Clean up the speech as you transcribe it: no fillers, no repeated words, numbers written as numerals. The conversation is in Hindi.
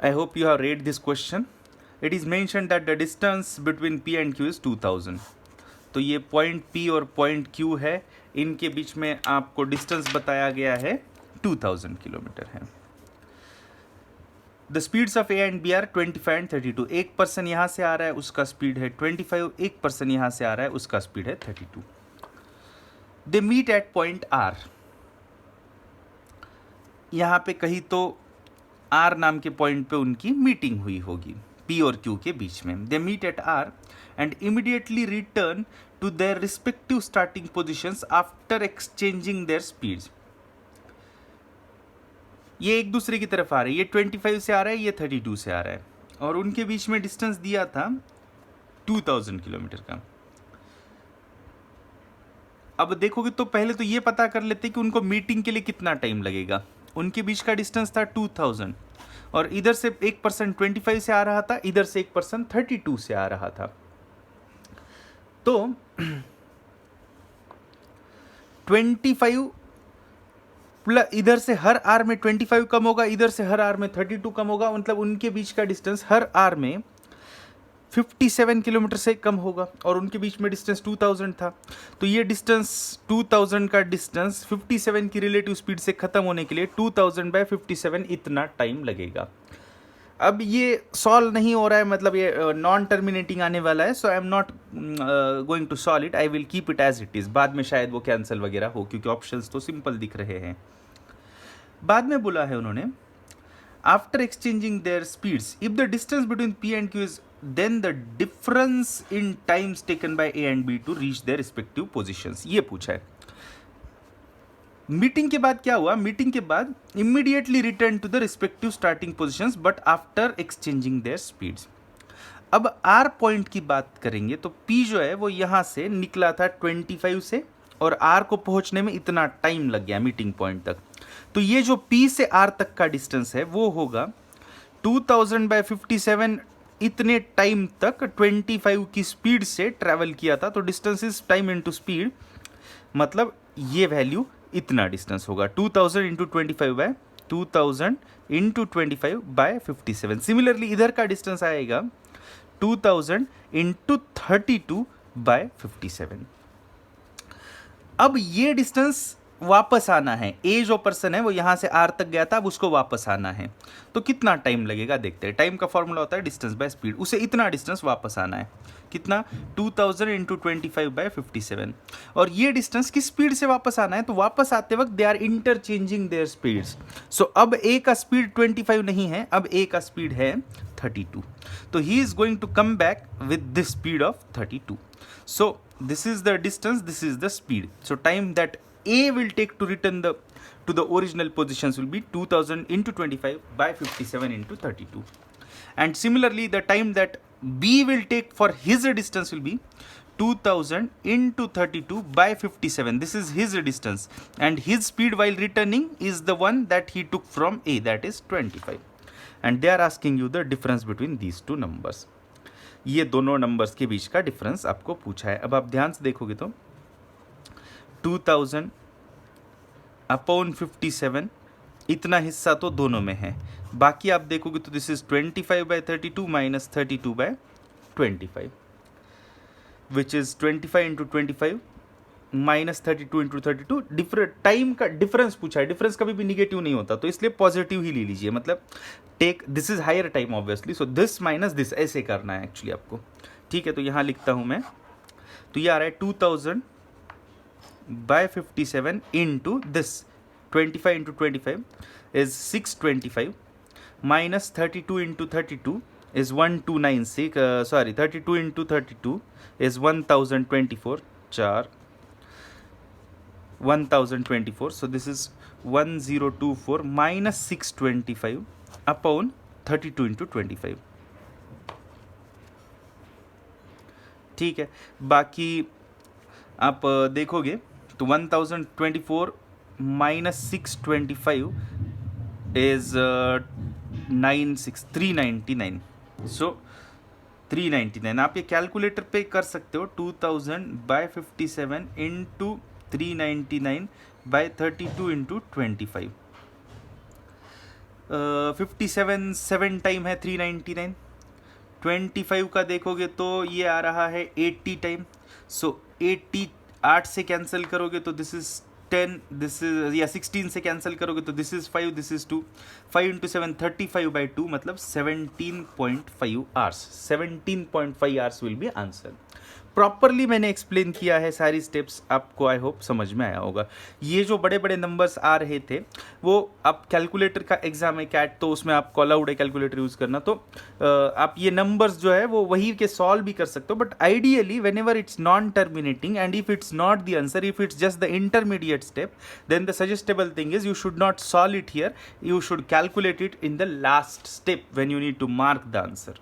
I hope you have read this question. It is mentioned that the distance between P and Q is 2000. तो ये पॉइंट P और पॉइंट Q है, इनके बीच में आपको डिस्टेंस बताया गया है 2000 किलोमीटर है. The speeds of A and B are 25 and 32. एक पर्सन यहाँ से आ रहा है, उसका स्पीड है 25. एक पर्सन यहाँ से आ रहा है, उसका स्पीड है 32. They meet at point R. यहाँ पे कहीं तो आर नाम के पॉइंट पे उनकी मीटिंग हुई होगी पी और क्यू के बीच में. They meet at R and immediately return to their respective starting positions after exchanging their speeds. ये एक दूसरे की तरफ आ रहे हैं, ये 25 से आ रहा है, ये 32 से आ रहा है, और उनके बीच में डिस्टेंस दिया था 2000 किलोमीटर का. अब देखोगे तो पहले तो ये पता कर लेते कि उनको मीटिंग के लिए कितना टाइम लगेगा. उनके बीच का डिस्टेंस था 2000, और इधर से एक पर्सन 25 से आ रहा था, इधर से एक पर्सन 32 से आ रहा था. तो 25 प्लस इधर से हर आर में 25 कम होगा, इधर से हर आर में 32 कम होगा, मतलब उनके बीच का डिस्टेंस हर आर में 57 किलोमीटर से कम होगा, और उनके बीच में डिस्टेंस 2000 था. तो ये डिस्टेंस 2000 का डिस्टेंस 57 की रिलेटिव स्पीड से ख़त्म होने के लिए 2000/57 इतना टाइम लगेगा. अब ये सॉल्व नहीं हो रहा है, मतलब ये नॉन टर्मिनेटिंग आने वाला है, so I am not going to solve it. I will keep it as it is. बाद में शायद वो कैंसिल वगैरह हो, क्योंकि ऑप्शंस तो सिंपल दिख रहे हैं. बाद में बोला है उन्होंने, after exchanging their speeds if the distance between P and Q is then the difference in times taken by A and B to reach their respective positions. ये पूछा है. मीटिंग के बाद क्या हुआ? मीटिंग के बाद immediately return to the respective starting positions but after exchanging their speeds. अब आर पॉइंट की बात करेंगे तो पी जो है वो यहाँ से निकला था 25 से, और आर को पहुंचने में इतना टाइम लग गया मीटिंग पॉइंट तक. तो ये जो पी से आर तक का डिस्टेंस है वो होगा 2000/57. इतने टाइम तक 25 की स्पीड से ट्रैवल किया था. तो distance is time into speed, मतलब ये वैल्यू इतना डिस्टेंस होगा 2000 इंटू 25/57. सिमिलरली इधर का डिस्टेंस आएगा 2000 इंटू 32/57. अब ये डिस्टेंस वापस आना है. ए जो पर्सन है वो यहाँ से आर तक गया था, अब उसको वापस आना है. तो कितना टाइम लगेगा देखते हैं. टाइम का फॉर्मूला होता है डिस्टेंस बाय स्पीड. उसे इतना डिस्टेंस वापस आना है. कितना? 2000 इंटू 25/57. और ये डिस्टेंस किस स्पीड से वापस आना है? तो वापस आते वक्त they are interchanging their speeds. So अब ए का स्पीड 25 नहीं है, अब ए का स्पीड है 32. तो he is going to come back with this speed of 32. So this is the distance, this is the speed. So time that A will take to return to the original positions will be 2000 into 25/57 into 32. And similarly the time that B will take for his distance will be 2000 into 32/57. This is his distance, and his speed while returning is the one that he took from A, that is 25. And they are asking you the difference between these two numbers. ये दोनों नंबर्स के बीच का डिफरेंस आपको पूछा है. अब आप ध्यान से देखोगे तो 2000/57 इतना हिस्सा तो दोनों में है. बाकी आप देखोगे तो this is 25/32 minus 32/25, which is 25 into 25 minus 32 into 32. Different time का डिफरेंस पूछा है. डिफरेंस कभी भी निगेटिव नहीं होता, तो इसलिए पॉजिटिव ही ले लीजिए. मतलब take this is higher time obviously, so this minus this ऐसे करना है एक्चुअली आपको. ठीक है, तो यहाँ लिखता हूँ मैं. तो ये आ रहा है 2000/57 into this 25 into 25 is 625 minus 32 into 32 is 1296. Sorry, 32 into 32 is 1024. 1024. So this is 1024 minus 625 upon 32 into 25. ठीक है. बाकी आप देखोगे तो 1024 माइनस 625 इज 399. सो 399 आप ये कैलकुलेटर पे कर सकते हो. 2000/57 इंटू 399/32 इंटू 25. 57 7 टाइम है 399। 25 का देखोगे तो ये आ रहा है 80 टाइम। सो 80 8 से कैंसिल करोगे तो दिस इज 10, दिस इज या 16 से कैंसिल करोगे तो this is 5, this is 2। 5 into 7 35/2 मतलब 17.5 hours. 17.5 hours will be answer. Properly मैंने एक्सप्लेन किया है सारी स्टेप्स, आपको आई होप समझ में आया होगा। ये जो बड़े बड़े नंबर्स आ रहे थे वो आप कैलकुलेटर का एग्जाम है कैट, तो उसमें आप कॉल आउट कैलकुलेटर यूज़ करना, तो आप ये नंबर्स जो है वो वही के सॉल्व भी कर सकते हो। But ideally whenever it's non terminating and if it's not the answer, if it's just the intermediate step, then the suggestable thing is you should not solve it here, you should calculate it in the last step when you need to mark the answer.